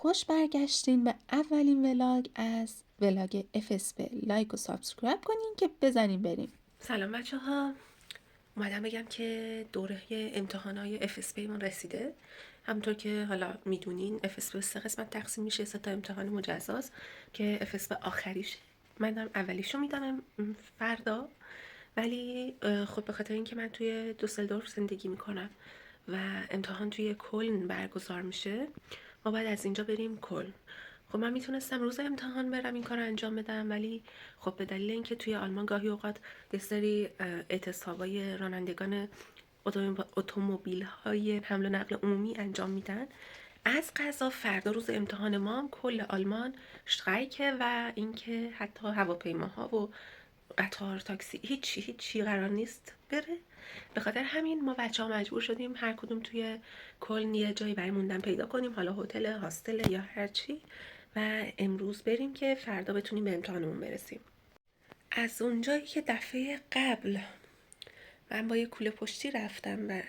خوش برگشتین به اولین ولاگ از ولاگ FSP. لایک و سابسکرایب کنین که بزنین بریم. سلام بچه ها، اومدم بگم که دوره امتحانای FSP من رسیده. همونطور که حالا میدونین FSP به 3 قسمت تقسیم میشه، 3 تا امتحان مجزاست که FSP آخریشه. من دارم اولیشو میدم فردا، ولی خب به خاطر اینکه من توی دوسلدورف زندگی میکنم و امتحان توی کلن برگزار میشه، ما باید از اینجا بریم کلن. خب من میتونستم روز امتحان برم این کار انجام بدم، ولی خب به دلیل اینکه توی آلمان گاهی اوقات یه سری اعتصابای رانندگان اتومبیل های حمل و نقل عمومی انجام میدن، از قضا فردا روز امتحان ما هم کل آلمان شترایکه و اینکه حتی هواپیماها و قطار، تاکسی، هیچی قرار نیست بره. به خاطر همین ما بچه‌ها مجبور شدیم هر کدوم توی کلن یه جایی برای موندن پیدا کنیم، حالا هتل، هاستل یا هر چی، و امروز بریم که فردا بتونیم به امتحانمون برسیم. از اونجایی که دفعه قبل من با یه کوله پشتی رفتم و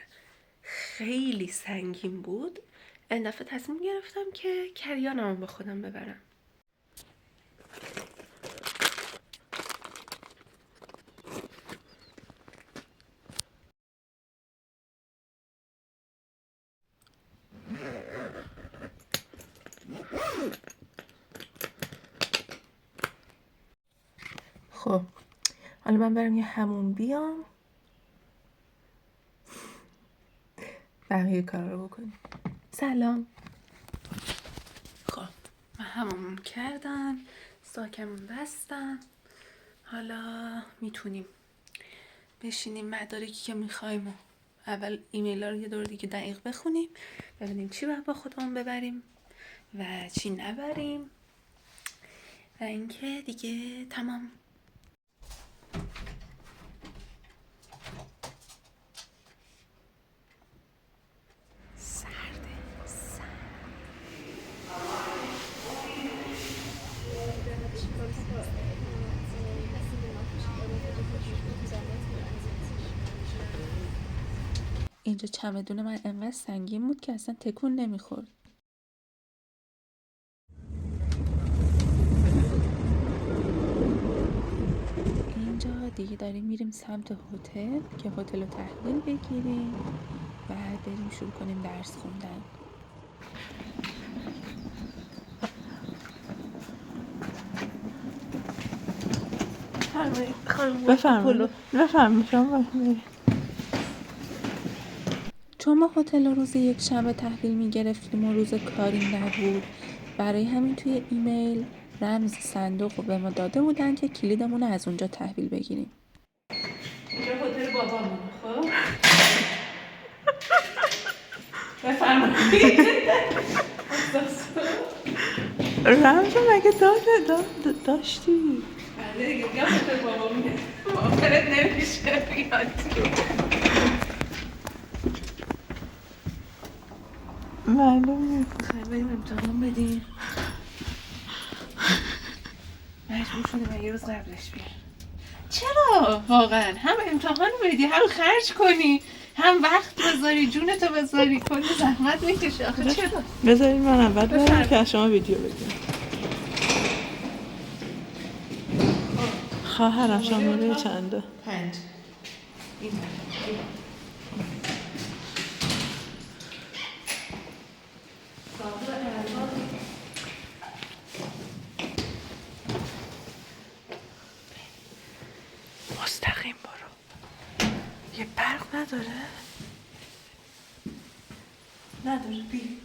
خیلی سنگین بود، این دفعه تصمیم گرفتم که کریانمو با خودم ببرم. خب حالا من برم یه حموم بیام، بقیه کار رو بکنیم. سلام. خب من حموم کردم، ساکمون بستم، حالا میتونیم بشینیم مدارکی که میخوایم و اول ایمیل ها رو یه دور دیگه دقیق بخونیم، ببینیم چی باید با خودمون ببریم و چی نبریم و اینکه دیگه تمام. اینجا چمدون من انقدر سنگین بود که اصلا تکون نمیخورد. اینجا دیگه داریم میریم سمت هتل که هتل رو تحویل بگیریم و بریم شروع کنیم درس خوندن. بفرمایید شما. چون ما هتل رو روز یک شنبه تحویل میگرفتیم و روز کاری نبود، برای همین توی ایمیل رمز صندوق رو به ما داده بودن که کلیدمون رو از اونجا تحویل بگیریم. اینجا هتل بابامون. خب بفرمایید. رمزو مگه داشتی؟ بله دیگه، بیا هتل بابامونه، موافقت نمیشه بیاد. معلومه. خیلی بریم امتحان بدیم. مجبور شدیم یه روز قبلش بیارم. چرا؟ واقعا هم امتحان بدی، هم خرج کنی، هم وقت بذاری، جونتو بذاری، کلی زحمت میکشه. آخه چرا؟ بذارید من اول برم که از شما ویدیو بگیرم. خواهرم شماره چنده؟ 5. این مستقیم برو. یه برق نداره؟ نداره. بی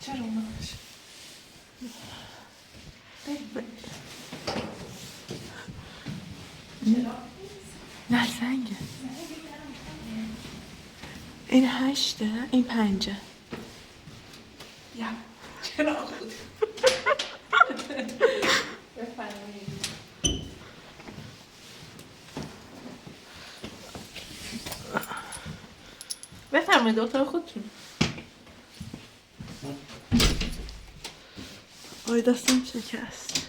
چرا اومدش؟ نه زنگه. این 8، این 5. یا چرا خود بفرمایید. بفرمایید دکتر خودتون. وای دستم شکست.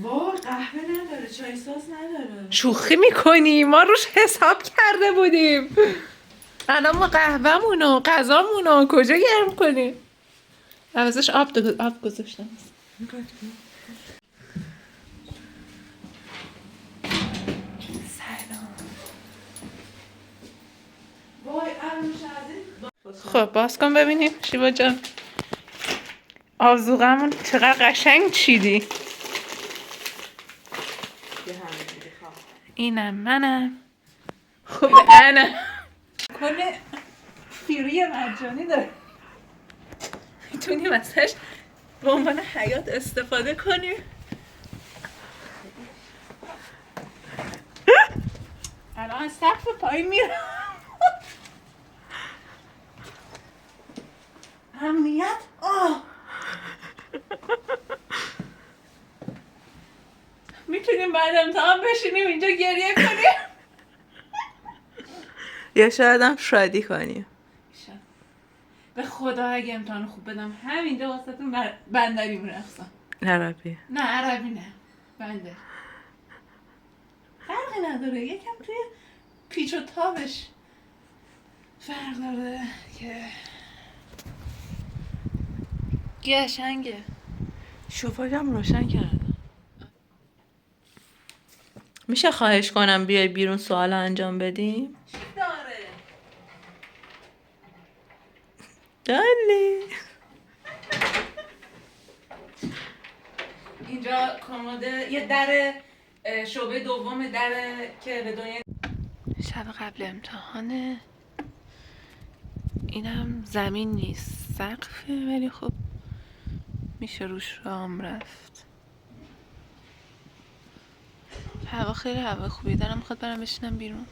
وای قهوه نداره، چای ساز نداره. شوخی میکنی؟ ما روش حساب کرده بودیم. الان ما قهوه‌مون و غذامون رو کجا گرم کنیم؟ عوضش آب گذاشتم. خب باز کن ببینیم شیوا جان. آذوقمون چقدر قشنگ چیدی. اینم منم. خب انا کل فیری مجانی داره، میتونیم ازش به عنوان حیات استفاده کنیم. الان از سقف پایین میرم. امنیت میتونیم بعد امتحان بشینیم اینجا گریه کنیم یا شاید هم شادی کنیم. به خدا اگه امتحان خوب بدم همینجا واسهتون بندری میرقصم. عربی نه عربی نه، بندر. فرقی نداره، یکم توی پیچ و تابش فرق داره که قشنگه. شوفاژم روشن کردم. میشه خواهش کنم بیای بیرون سوال انجام بدیم؟ چی داره؟ دلی اینجا کموده یه در شعبه دوم در که به دنیا. شب قبل امتحانه. اینم زمین نیست، سقفه، ولی خب میشه روش رام رفت. هوا خیلی هوا خوبی دارم، میخواد برم بشینم بیرون.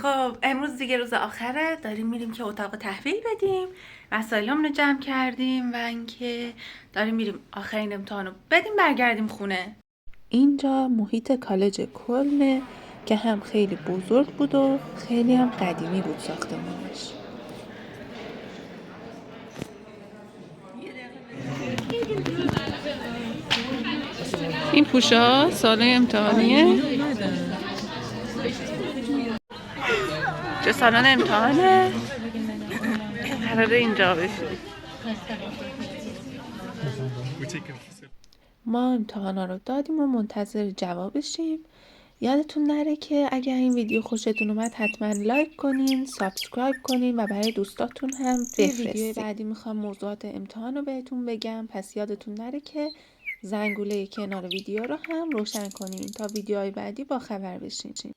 خب امروز دیگه روز آخره، داریم میریم که اتاق تحویل بدیم، وسایلمون رو جمع کردیم و اینکه داریم میریم آخرین امتحانو بدیم برگردیم خونه. اینجا محیط کالج کلنه که هم خیلی بزرگ بود و خیلی هم قدیمی بود ساختمونش. این پوشا سال امتحانیه. چه سالن امتحانه؟ قراره اینجا بشیم. ما امتحانا رو دادیم و منتظر جوابشیم. یادتون نره که اگر این ویدیو خوشتون اومد حتما لایک کنین، سابسکرایب کنین و برای دوستاتون هم بفرستین. ویدیو بعدی میخوام موضوعات امتحان رو بهتون بگم، پس یادتون نره که زنگوله کنار ویدیو رو هم روشن کنین تا ویدیوهای بعدی با خبر بشین.